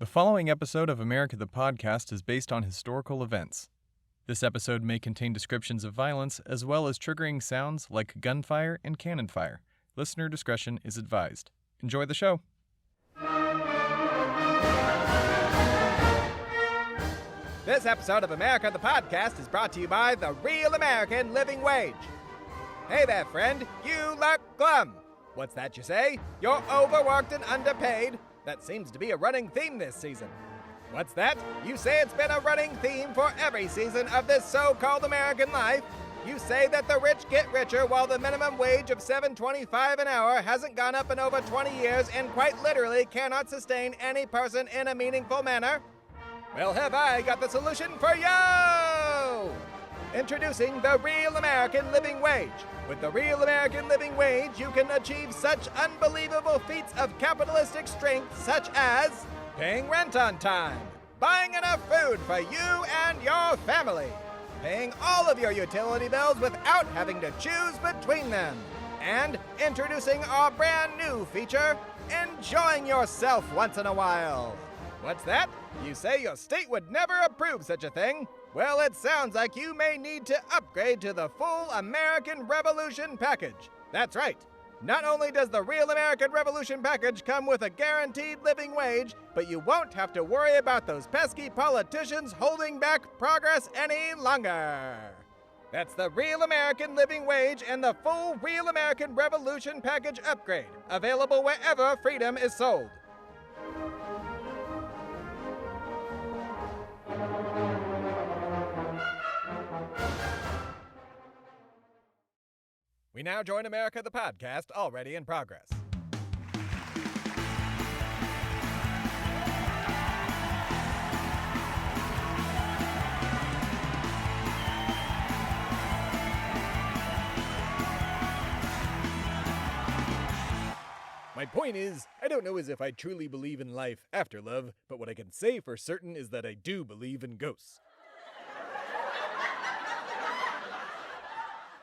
The following episode of America the Podcast is based on historical events. This episode may contain descriptions of violence as well as triggering sounds like gunfire and cannon fire. Listener discretion is advised. Enjoy the show. This episode of America the Podcast is brought to you by the Real American Living Wage. Hey there, friend. You look glum. What's that you say? You're overworked and underpaid? That seems to be a running theme this season. What's that? You say it's been a running theme for every season of this so-called American life? You say that the rich get richer while the minimum wage of $7.25 an hour hasn't gone up in over 20 years and quite literally cannot sustain any person in a meaningful manner? Well, have I got the solution for you! Introducing the Real American Living Wage. With the Real American Living Wage, you can achieve such unbelievable feats of capitalistic strength such as paying rent on time, buying enough food for you and your family, paying all of your utility bills without having to choose between them, and introducing our brand new feature, enjoying yourself once in a while. What's that? You say your state would never approve such a thing? Well, it sounds like you may need to upgrade to the full American Revolution package. That's right. Not only does the Real American Revolution package come with a guaranteed living wage, but you won't have to worry about those pesky politicians holding back progress any longer. That's the Real American Living Wage and the full Real American Revolution package upgrade, available wherever freedom is sold. We now join America the Podcast, already in progress. My point is, I don't know as if I truly believe in life after love, but what I can say for certain is that I do believe in ghosts.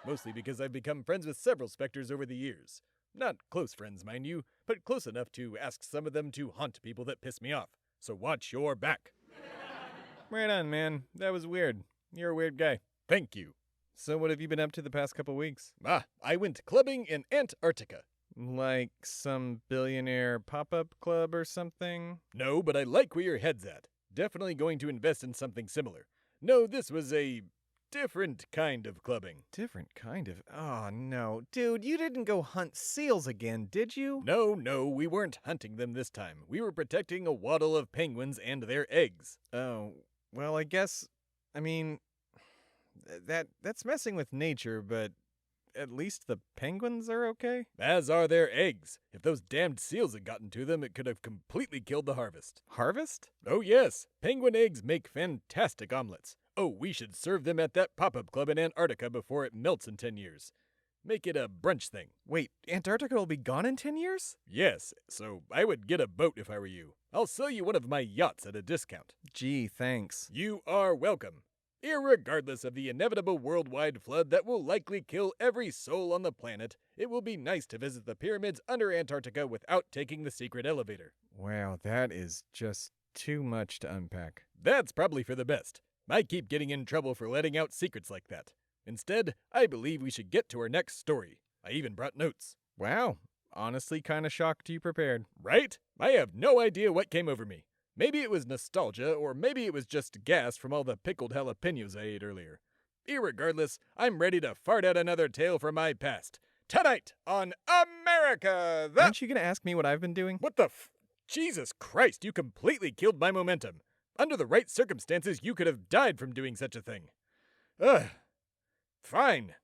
Mostly because I've become friends with several specters over the years. Not close friends, mind you, but close enough to ask some of them to haunt people that piss me off. So watch your back. Right on, man. That was weird. You're a weird guy. Thank you. So what have you been up to the past couple weeks? I went clubbing in Antarctica. Like some billionaire pop-up club or something? No, but I like where your head's at. Definitely going to invest in something similar. No, this was a different kind of clubbing. Different kind of? Oh, no. Dude, you didn't go hunt seals again, did you? No, we weren't hunting them this time. We were protecting a waddle of penguins and their eggs. Oh, well, that's messing with nature, but at least the penguins are okay? As are their eggs. If those damned seals had gotten to them, it could have completely killed the harvest. Harvest? Oh, yes. Penguin eggs make fantastic omelets. Oh, we should serve them at that pop-up club in Antarctica before it melts in 10 years. Make it a brunch thing. Wait, Antarctica will be gone in 10 years? Yes, so I would get a boat if I were you. I'll sell you one of my yachts at a discount. Gee, thanks. You are welcome. Irregardless of the inevitable worldwide flood that will likely kill every soul on the planet, it will be nice to visit the pyramids under Antarctica without taking the secret elevator. Wow, that is just too much to unpack. That's probably for the best. I keep getting in trouble for letting out secrets like that. Instead, I believe we should get to our next story. I even brought notes. Wow, honestly kinda shocked you prepared. Right? I have no idea what came over me. Maybe it was nostalgia, or maybe it was just gas from all the pickled jalapenos I ate earlier. Irregardless, I'm ready to fart out another tale from my past. Tonight on America the... Aren't you gonna ask me what I've been doing? What the Jesus Christ, you completely killed my momentum. Under the right circumstances, you could have died from doing such a thing. Fine.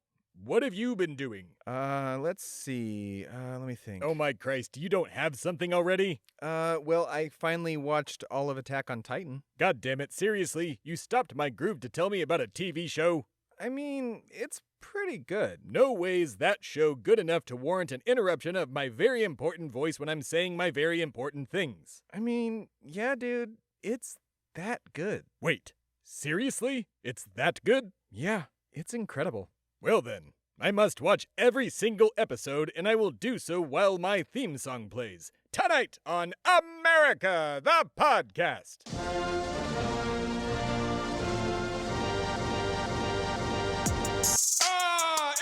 What have you been doing? Let's see. Let me think. Oh my Christ, you don't have something already? Well, I finally watched all of Attack on Titan. God damn it, seriously? You stopped my groove to tell me about a TV show? I mean, it's pretty good. No way's that show good enough to warrant an interruption of my very important voice when I'm saying my very important things. I mean, yeah, dude, it's that good. Wait, seriously? It's that good? Yeah, it's incredible. Well then, I must watch every single episode, and I will do so while my theme song plays. Tonight on America, the podcast.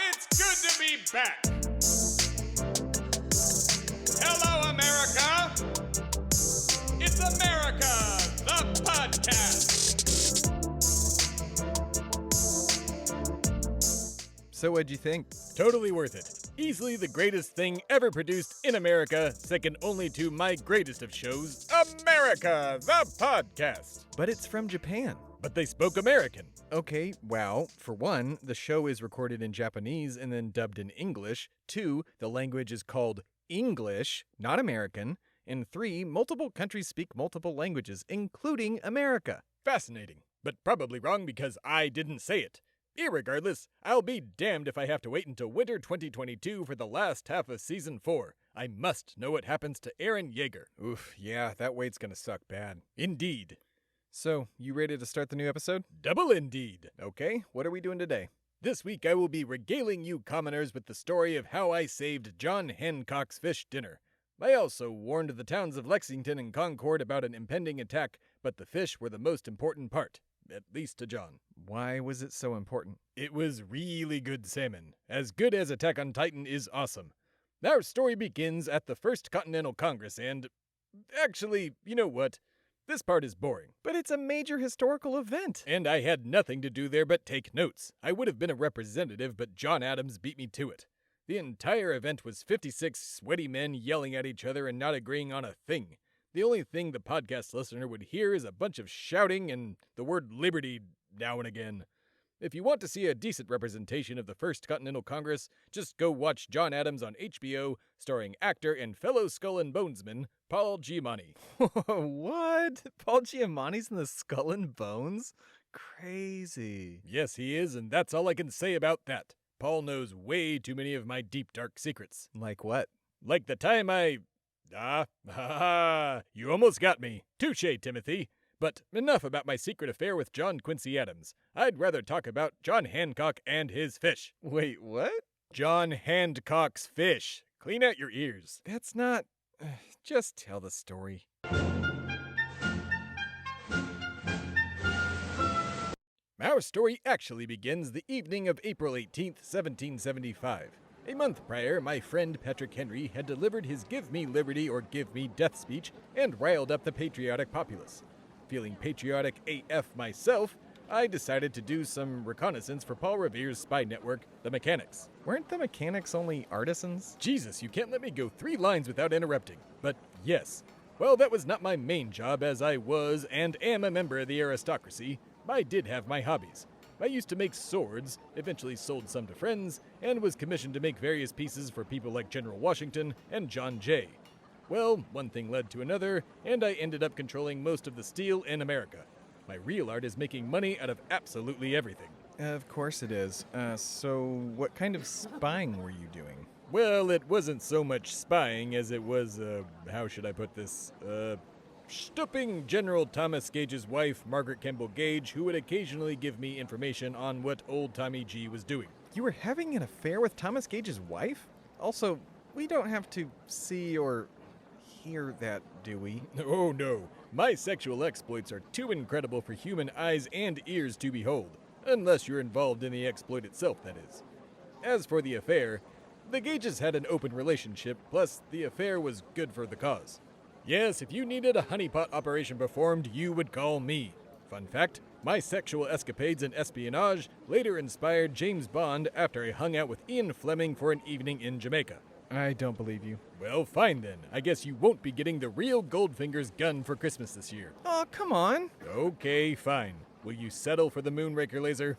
It's good to be back. Hello, America. It's America, the podcast. So what'd you think? Totally worth it. Easily the greatest thing ever produced in America, second only to my greatest of shows, America, the podcast. But it's from Japan. But they spoke American. Okay, well, for one, the show is recorded in Japanese and then dubbed in English. 2, the language is called English, not American. And 3, multiple countries speak multiple languages, including America. Fascinating, but probably wrong because I didn't say it. Irregardless, I'll be damned if I have to wait until winter 2022 for the last half of Season 4. I must know what happens to Eren Yeager. Oof, yeah, that wait's gonna suck bad. Indeed. So, you ready to start the new episode? Double indeed. Okay, what are we doing today? This week I will be regaling you commoners with the story of how I saved John Hancocks' fish dinner. I also warned the towns of Lexington and Concord about an impending attack, but the fish were the most important part. At least to John. Why was it so important? It was really good salmon. As good as Attack on Titan is awesome. Our story begins at the First Continental Congress and... Actually, you know what? This part is boring. But it's a major historical event. And I had nothing to do there but take notes. I would have been a representative, but John Adams beat me to it. The entire event was 56 sweaty men yelling at each other and not agreeing on a thing. The only thing the podcast listener would hear is a bunch of shouting and the word liberty now and again. If you want to see a decent representation of the First Continental Congress, just go watch John Adams on HBO, starring actor and fellow Skull and Bonesman, Paul Giamatti. What? Paul Giamatti's in the Skull and Bones? Crazy. Yes, he is, and that's all I can say about that. Paul knows way too many of my deep, dark secrets. Like what? Like the time you almost got me. Touché, Timothy. But enough about my secret affair with John Quincy Adams. I'd rather talk about John Hancock and his fish. Wait, what? John Hancock's fish. Clean out your ears. That's not... Just tell the story. Our story actually begins the evening of April 18th, 1775. A month prior, my friend Patrick Henry had delivered his Give Me Liberty or Give Me Death speech and riled up the patriotic populace. Feeling patriotic AF myself, I decided to do some reconnaissance for Paul Revere's spy network, the Mechanics. Weren't the Mechanics only artisans? Jesus, you can't let me go 3 lines without interrupting. But yes, well, that was not my main job, as I was and am a member of the aristocracy. I did have my hobbies. I used to make swords, eventually sold some to friends, and was commissioned to make various pieces for people like General Washington and John Jay. Well, one thing led to another, and I ended up controlling most of the steel in America. My real art is making money out of absolutely everything. Of course it is. So what kind of spying were you doing? Well, it wasn't so much spying as it was, how should I put this, stooping General Thomas Gage's wife, Margaret Campbell Gage, who would occasionally give me information on what old Tommy G was doing. You were having an affair with Thomas Gage's wife? Also, we don't have to see or hear that, do we? Oh no, my sexual exploits are too incredible for human eyes and ears to behold, unless you're involved in the exploit itself, that is. As for the affair, the Gages had an open relationship, plus the affair was good for the cause. Yes, if you needed a honeypot operation performed, you would call me. Fun fact, my sexual escapades and espionage later inspired James Bond after I hung out with Ian Fleming for an evening in Jamaica. I don't believe you. Well, fine then. I guess you won't be getting the real Goldfinger's gun for Christmas this year. Oh, come on. Okay, fine. Will you settle for the Moonraker laser?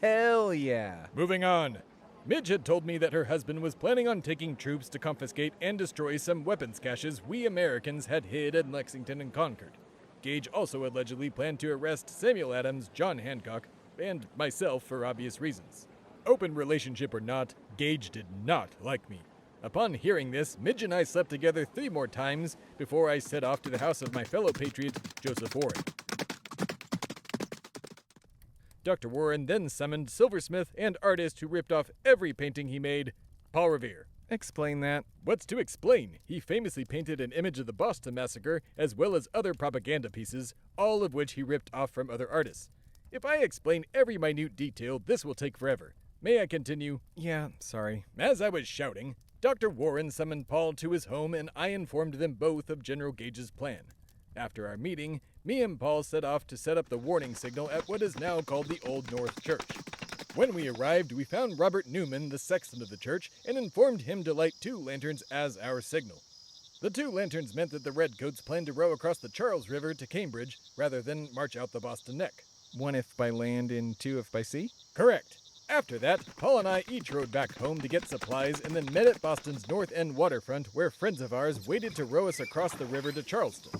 Hell yeah. Moving on. Midge had told me that her husband was planning on taking troops to confiscate and destroy some weapons caches we Americans had hid in Lexington and Concord. Gage also allegedly planned to arrest Samuel Adams, John Hancock, and myself for obvious reasons. Open relationship or not, Gage did not like me. Upon hearing this, Midge and I slept together 3 more times before I set off to the house of my fellow patriot, Joseph Warren. Dr. Warren then summoned silversmith and artist who ripped off every painting he made, Paul Revere. Explain that. What's to explain? He famously painted an image of the Boston Massacre, as well as other propaganda pieces, all of which he ripped off from other artists. If I explain every minute detail, this will take forever. May I continue? Yeah, sorry. As I was shouting, Dr. Warren summoned Paul to his home and I informed them both of General Gage's plan. After our meeting, me and Paul set off to set up the warning signal at what is now called the Old North Church. When we arrived, we found Robert Newman, the sexton of the church, and informed him to light 2 lanterns as our signal. The 2 lanterns meant that the Redcoats planned to row across the Charles River to Cambridge rather than march out the Boston Neck. 1 if by land and 2 if by sea? Correct. After that, Paul and I each rode back home to get supplies and then met at Boston's North End waterfront where friends of ours waited to row us across the river to Charleston.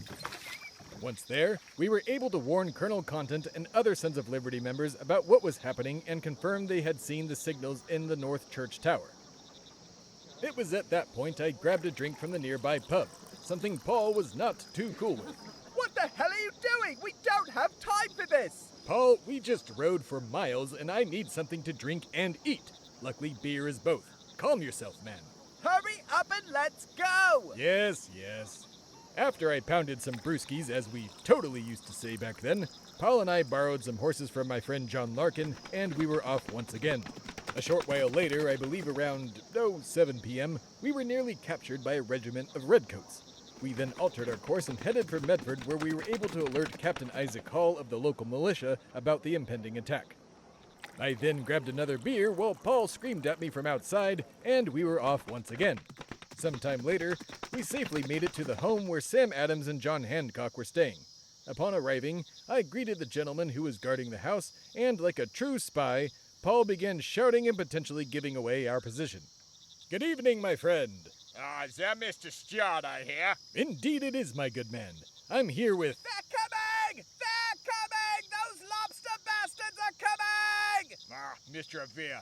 Once there, we were able to warn Colonel Contant and other Sons of Liberty members about what was happening and confirm they had seen the signals in the North Church Tower. It was at that point I grabbed a drink from the nearby pub, something Paul was not too cool with. What the hell are you doing? We don't have time for this! Paul, we just rode for miles and I need something to drink and eat. Luckily, beer is both. Calm yourself, man. Hurry up and let's go! Yes. After I pounded some brewskis, as we totally used to say back then, Paul and I borrowed some horses from my friend John Larkin, and we were off once again. A short while later, I believe around, 7 p.m., we were nearly captured by a regiment of Redcoats. We then altered our course and headed for Medford, where we were able to alert Captain Isaac Hall of the local militia about the impending attack. I then grabbed another beer while Paul screamed at me from outside, and we were off once again. Sometime later, we safely made it to the home where Sam Adams and John Hancock were staying. Upon arriving, I greeted the gentleman who was guarding the house, and like a true spy, Paul began shouting and potentially giving away our position. Good evening, my friend. Is that Mr. Stard I hear? Indeed it is, my good man. I'm here with... They're coming! They're coming! Those lobster bastards are coming! Mr. Revere,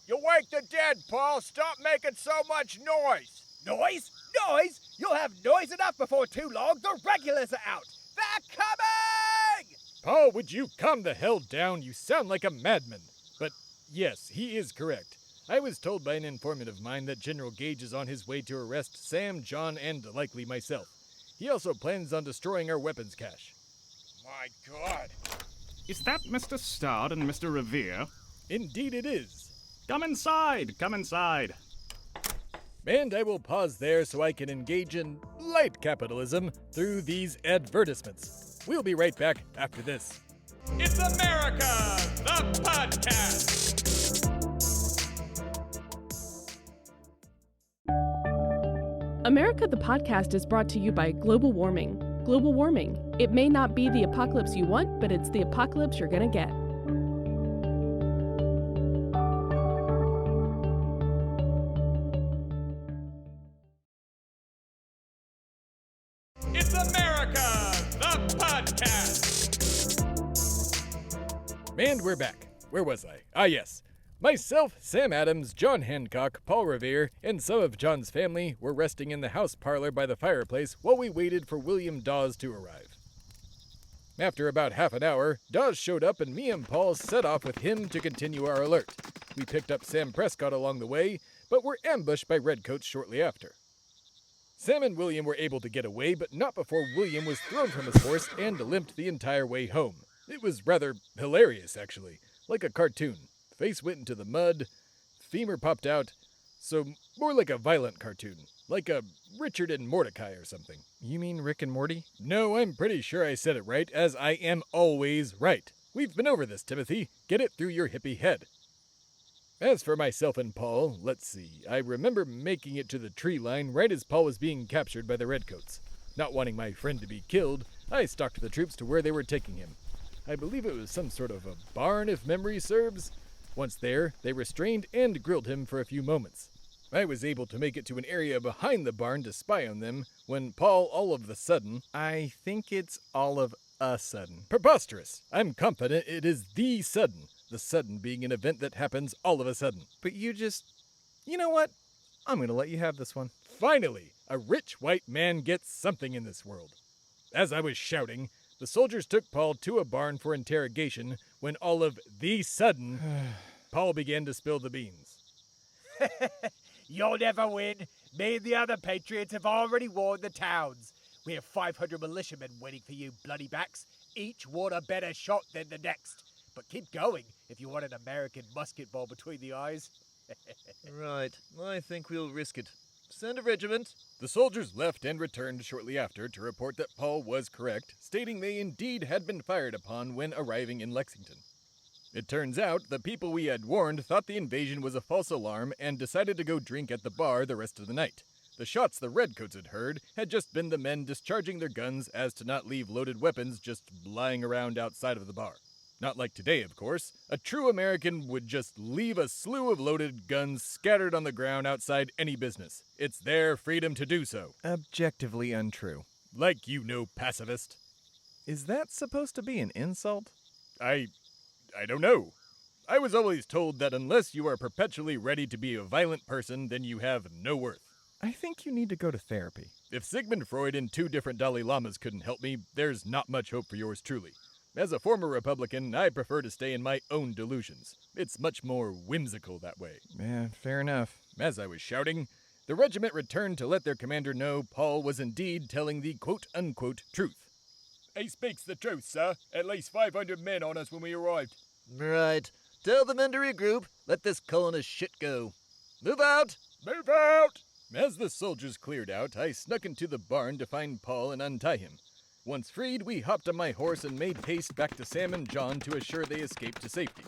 you wake the dead, Paul. Stop making so much noise. Noise? Noise? You'll have noise enough before too long. The regulars are out. They're coming! Paul, would you calm the hell down? You sound like a madman. But yes, he is correct. I was told by an informant of mine that General Gage is on his way to arrest Sam, John, and likely myself. He also plans on destroying our weapons cache. My God. Is that Mr. Stard and Mr. Revere? Indeed it is. Come inside, come inside. And I will pause there so I can engage in light capitalism through these advertisements. We'll be right back after this. It's America, the podcast. America the Podcast is brought to you by global warming. Global warming. It may not be the apocalypse you want, but it's the apocalypse you're gonna get. It's America, the podcast. And we're back. Where was I? Ah, yes. Myself, Sam Adams, John Hancock, Paul Revere, and some of John's family were resting in the house parlor by the fireplace while we waited for William Dawes to arrive. After about half an hour, Dawes showed up and me and Paul set off with him to continue our alert. We picked up Sam Prescott along the way, but were ambushed by Redcoats shortly after. Sam and William were able to get away, but not before William was thrown from his horse and limped the entire way home. It was rather hilarious, actually, like a cartoon. Face went into the mud, femur popped out, so more like a violent cartoon, like a Richard and Mordecai or something. You mean Rick and Morty? No, I'm pretty sure I said it right, as I am always right. We've been over this, Timothy. Get it through your hippie head. As for myself and Paul, let's see. I remember making it to the tree line right as Paul was being captured by the Redcoats. Not wanting my friend to be killed, I stalked the troops to where they were taking him. I believe it was some sort of a barn, if memory serves. Once there, they restrained and grilled him for a few moments. I was able to make it to an area behind the barn to spy on them when Paul all of a sudden... I think it's all of a sudden. Preposterous! I'm confident it is the sudden. The sudden being an event that happens all of a sudden. But you just... You know what? I'm gonna let you have this one. Finally, a rich white man gets something in this world. As I was shouting, the soldiers took Paul to a barn for interrogation when all of the sudden, Paul began to spill the beans. You'll never win. Me and the other patriots have already warned the towns. We have 500 militiamen waiting for you, bloody backs. Each one a better shot than the next. But keep going if you want an American musket ball between the eyes. Right. I think we'll risk it. Send a regiment. The soldiers left and returned shortly after to report that Paul was correct, stating they indeed had been fired upon when arriving in Lexington. It turns out the people we had warned thought the invasion was a false alarm and decided to go drink at the bar the rest of the night. The shots the Redcoats had heard had just been the men discharging their guns as to not leave loaded weapons just lying around outside of the bar. Not like today, of course. A true American would just leave a slew of loaded guns scattered on the ground outside any business. It's their freedom to do so. Objectively untrue. Like you know, pacifist. Is that supposed to be an insult? I don't know. I was always told that unless you are perpetually ready to be a violent person, then you have no worth. I think you need to go to therapy. If Sigmund Freud and 2 different Dalai Lamas couldn't help me, there's not much hope for yours truly. As a former Republican, I prefer to stay in my own delusions. It's much more whimsical that way. Yeah, fair enough. As I was shouting, the regiment returned to let their commander know Paul was indeed telling the quote-unquote truth. He speaks the truth, sir. At least 500 men on us when we arrived. Right. Tell the men to regroup. Let this colonist shit go. Move out! Move out! As the soldiers cleared out, I snuck into the barn to find Paul and untie him. Once freed, we hopped on my horse and made haste back to Sam and John to assure they escaped to safety.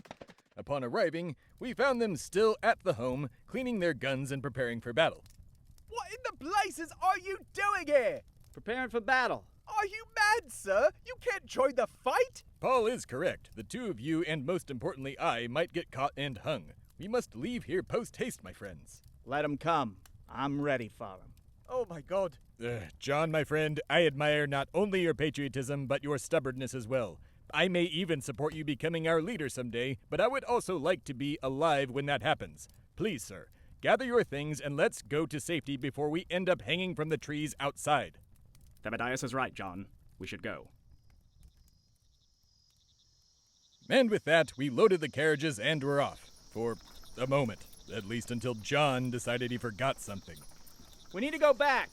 Upon arriving, we found them still at the home, cleaning their guns and preparing for battle. What in the blazes are you doing here? Preparing for battle. Are you mad, sir? You can't join the fight? Paul is correct. The 2 of you, and most importantly I, might get caught and hung. We must leave here post-haste, my friends. Let 'em come. I'm ready for 'em. Oh my god. John, my friend, I admire not only your patriotism, but your stubbornness as well. I may even support you becoming our leader someday, but I would also like to be alive when that happens. Please, sir, gather your things and let's go to safety before we end up hanging from the trees outside. Thebadias is right, John. We should go. And with that, we loaded the carriages and were off. For a moment. At least until John decided he forgot something. We need to go back.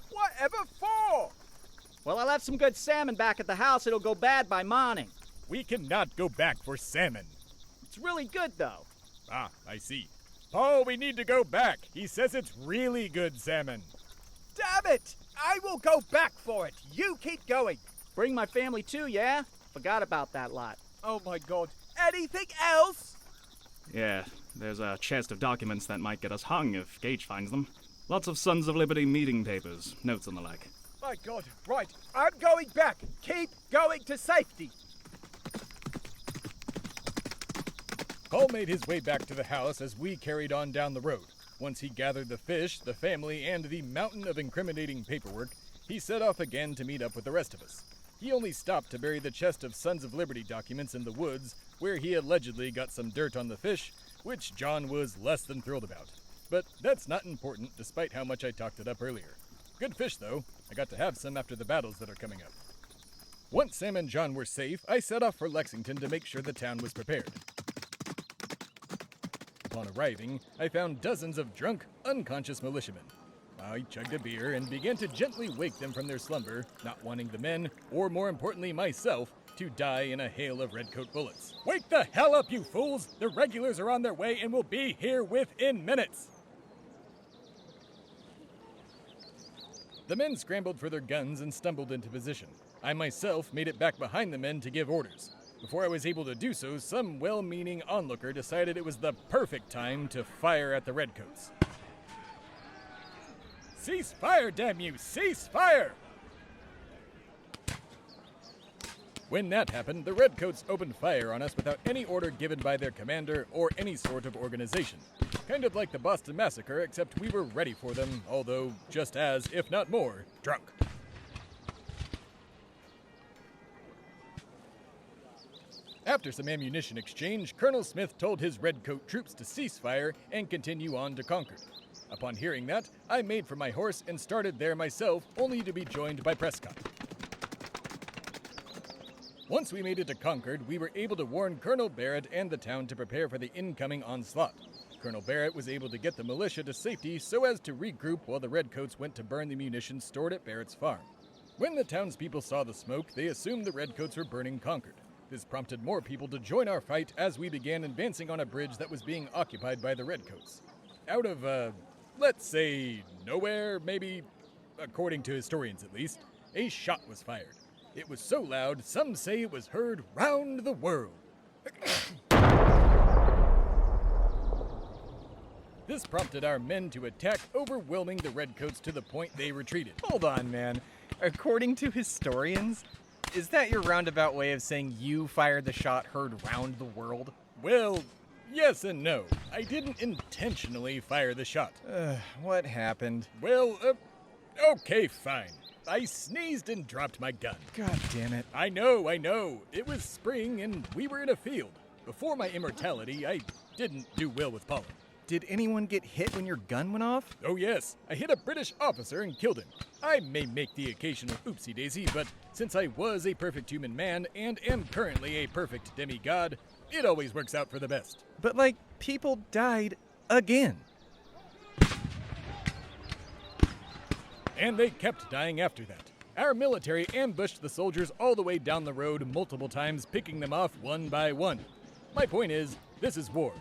Whatever for? Well, I left some good salmon back at the house. It'll go bad by morning. We cannot go back for salmon. It's really good, though. Ah, I see. Paul, we need to go back. He says it's really good salmon. Damn it! I will go back for it. You keep going. Bring my family too, yeah? Forgot about that lot. Oh my god. Anything else? Yeah, there's a chest of documents that might get us hung if Gage finds them. Lots of Sons of Liberty meeting papers, notes and the like. My god, right. I'm going back. Keep going to safety. Paul made his way back to the house as we carried on down the road. Once he gathered the fish, the family, and the mountain of incriminating paperwork, he set off again to meet up with the rest of us. He only stopped to bury the chest of Sons of Liberty documents in the woods, where he allegedly got some dirt on the fish, which John was less than thrilled about. But that's not important, despite how much I talked it up earlier. Good fish, though. I got to have some after the battles that are coming up. Once Sam and John were safe, I set off for Lexington to make sure the town was prepared. Upon arriving, I found dozens of drunk, unconscious militiamen. I chugged a beer and began to gently wake them from their slumber, not wanting the men, or more importantly myself, to die in a hail of redcoat bullets. Wake the hell up, you fools! The regulars are on their way and will be here within minutes! The men scrambled for their guns and stumbled into position. I myself made it back behind the men to give orders. Before I was able to do so, some well-meaning onlooker decided it was the perfect time to fire at the redcoats. Cease fire, damn you! Cease fire! When that happened, the redcoats opened fire on us without any order given by their commander or any sort of organization. Kind of like the Boston Massacre, except we were ready for them, although just as, if not more, drunk. After some ammunition exchange, Colonel Smith told his redcoat troops to cease fire and continue on to Concord. Upon hearing that, I made for my horse and started there myself, only to be joined by Prescott. Once we made it to Concord, we were able to warn Colonel Barrett and the town to prepare for the incoming onslaught. Colonel Barrett was able to get the militia to safety so as to regroup while the Redcoats went to burn the munitions stored at Barrett's farm. When the townspeople saw the smoke, they assumed the Redcoats were burning Concord. This prompted more people to join our fight as we began advancing on a bridge that was being occupied by the Redcoats. Out of, let's say, nowhere, maybe, according to historians at least, a shot was fired. It was so loud, some say it was heard round the world. This prompted our men to attack, overwhelming the Redcoats to the point they retreated. Hold on, man. According to historians, is that your roundabout way of saying you fired the shot heard round the world? Well, yes and no. I didn't intentionally fire the shot. What happened? Well, okay, fine. I sneezed and dropped my gun. God damn it. I know. It was spring and we were in a field. Before my immortality, I didn't do well with pollen. Did anyone get hit when your gun went off? Oh yes, I hit a British officer and killed him. I may make the occasional oopsie-daisy, but since I was a perfect human man and am currently a perfect demigod, it always works out for the best. But, people died again. And they kept dying after that. Our military ambushed the soldiers all the way down the road multiple times, picking them off one by one. My point is, this is war.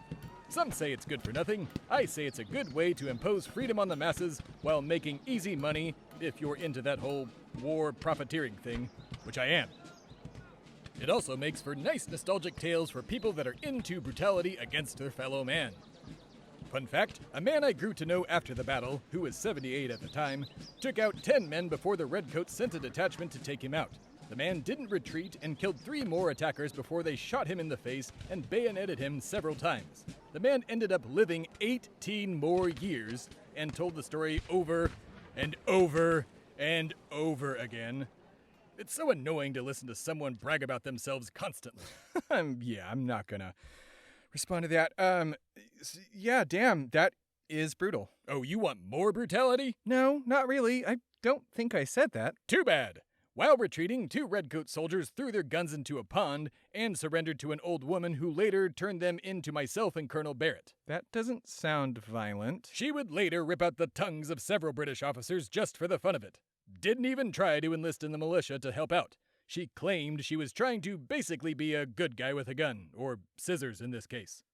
Some say it's good for nothing. I say it's a good way to impose freedom on the masses while making easy money, if you're into that whole war profiteering thing, which I am. It also makes for nice nostalgic tales for people that are into brutality against their fellow man. Fun fact, a man I grew to know after the battle, who was 78 at the time, took out 10 men before the Redcoats sent a detachment to take him out. The man didn't retreat and killed 3 more attackers before they shot him in the face and bayoneted him several times. The man ended up living 18 more years and told the story over and over and over again. It's so annoying to listen to someone brag about themselves constantly. Yeah, I'm not gonna respond to that. Yeah, damn, that is brutal. Oh, you want more brutality? No, not really. I don't think I said that. Too bad. While retreating, 2 Redcoat soldiers threw their guns into a pond and surrendered to an old woman who later turned them into myself and Colonel Barrett. That doesn't sound violent. She would later rip out the tongues of several British officers just for the fun of it. Didn't even try to enlist in the militia to help out. She claimed she was trying to basically be a good guy with a gun, or scissors in this case.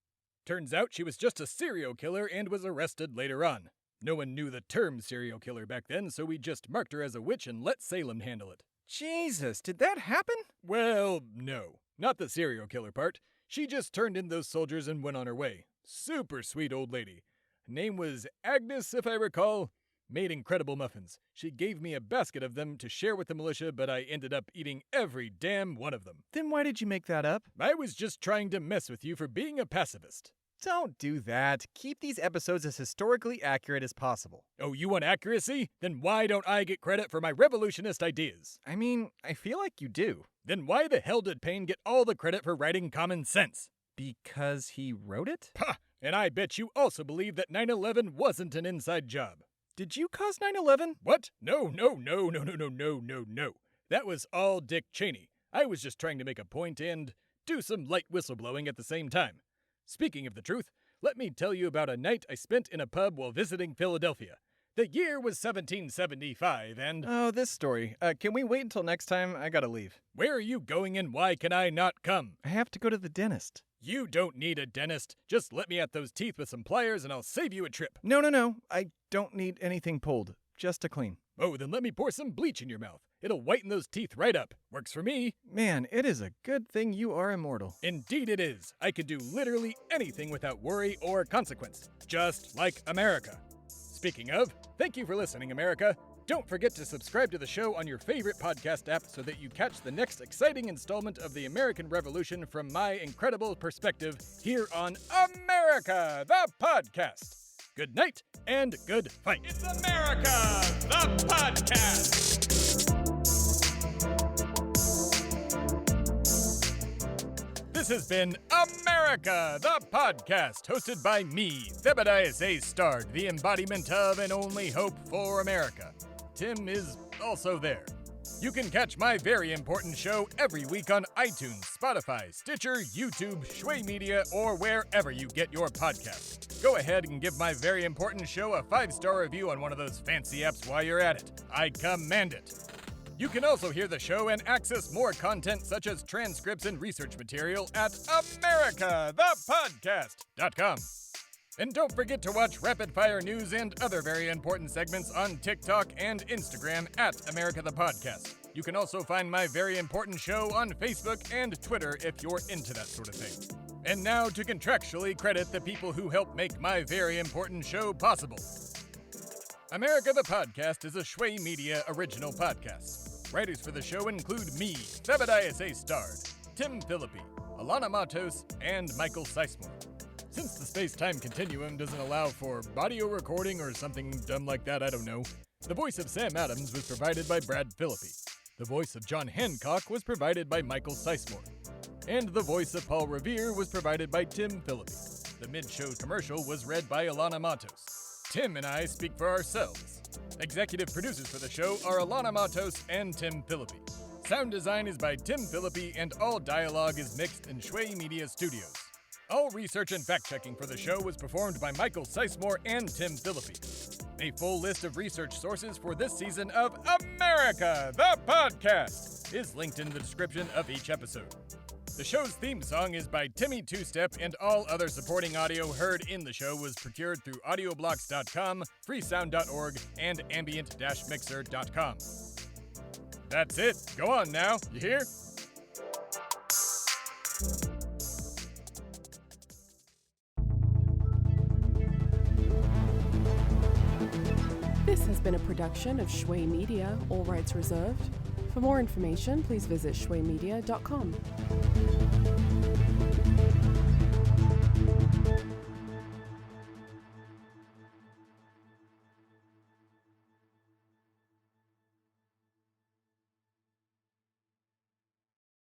Turns out she was just a serial killer and was arrested later on. No one knew the term serial killer back then, so we just marked her as a witch and let Salem handle it. Jesus, did that happen? Well, no. Not the serial killer part. She just turned in those soldiers and went on her way. Super sweet old lady. Her name was Agnes, if I recall. Made incredible muffins. She gave me a basket of them to share with the militia, but I ended up eating every damn one of them. Then why did you make that up? I was just trying to mess with you for being a pacifist. Don't do that. Keep these episodes as historically accurate as possible. Oh, you want accuracy? Then why don't I get credit for my revolutionist ideas? I mean, I feel like you do. Then why the hell did Paine get all the credit for writing Common Sense? Because he wrote it? Pah! And I bet you also believe that 9/11 wasn't an inside job. Did you cause 9/11? What? No. That was all Dick Cheney. I was just trying to make a point and do some light whistleblowing at the same time. Speaking of the truth, let me tell you about a night I spent in a pub while visiting Philadelphia. The year was 1775 and... Oh, this story. Can we wait until next time? I gotta leave. Where are you going and why can I not come? I have to go to the dentist. You don't need a dentist. Just let me at those teeth with some pliers and I'll save you a trip. No. I don't need anything pulled. Just to clean. Oh, then let me pour some bleach in your mouth. It'll whiten those teeth right up. Works for me. Man, it is a good thing you are immortal. Indeed it is. I can do literally anything without worry or consequence. Just like America. Speaking of, thank you for listening, America. Don't forget to subscribe to the show on your favorite podcast app so that you catch the next exciting installment of the American Revolution from my incredible perspective here on America, the podcast. Good night and good fight. It's America, the podcast. This has been America, the podcast, hosted by me, Theb A Stard, the embodiment of and only hope for America. Tim is also there. You can catch my very important show every week on iTunes, Spotify, Stitcher, YouTube, Shway Media, or wherever you get your podcasts. Go ahead and give my very important show a 5-star review on one of those fancy apps while you're at it. I command it. You can also hear the show and access more content such as transcripts and research material at AmericaThePodcast.com. And don't forget to watch Rapid Fire News and other very important segments on TikTok and Instagram at America the Podcast. You can also find my very important show on Facebook and Twitter if you're into that sort of thing. And now to contractually credit the people who help make my very important show possible. America the Podcast is a Shway Media original podcast. Writers for the show include me, Theb A Stard, Tim Phillippe, Alanah Matos, and Michael Sisemore. Since the space-time continuum doesn't allow for audio recording or something dumb like that, I don't know, the voice of Sam Adams was provided by Brad Phillippe. The voice of John Hancock was provided by Michael Sisemore. And the voice of Paul Revere was provided by Tim Phillippe. The mid-show commercial was read by Alanah Matos. Tim and I speak for ourselves. Executive producers for the show are Alanah Matos and Tim Phillippe. Sound design is by Tim Phillippe, and all dialogue is mixed in Shway Media Studios. All research and fact-checking for the show was performed by Michael Sisemore and Tim Phillippe. A full list of research sources for this season of America the Podcast is linked in the description of each episode. The show's theme song is by Timmy Two Step, and all other supporting audio heard in the show was procured through audioblocks.com, freesound.org, and ambient-mixer.com. That's it. Go on now. You hear? This has been a production of Shway Media, all rights reserved. For more information, please visit shwaymedia.com.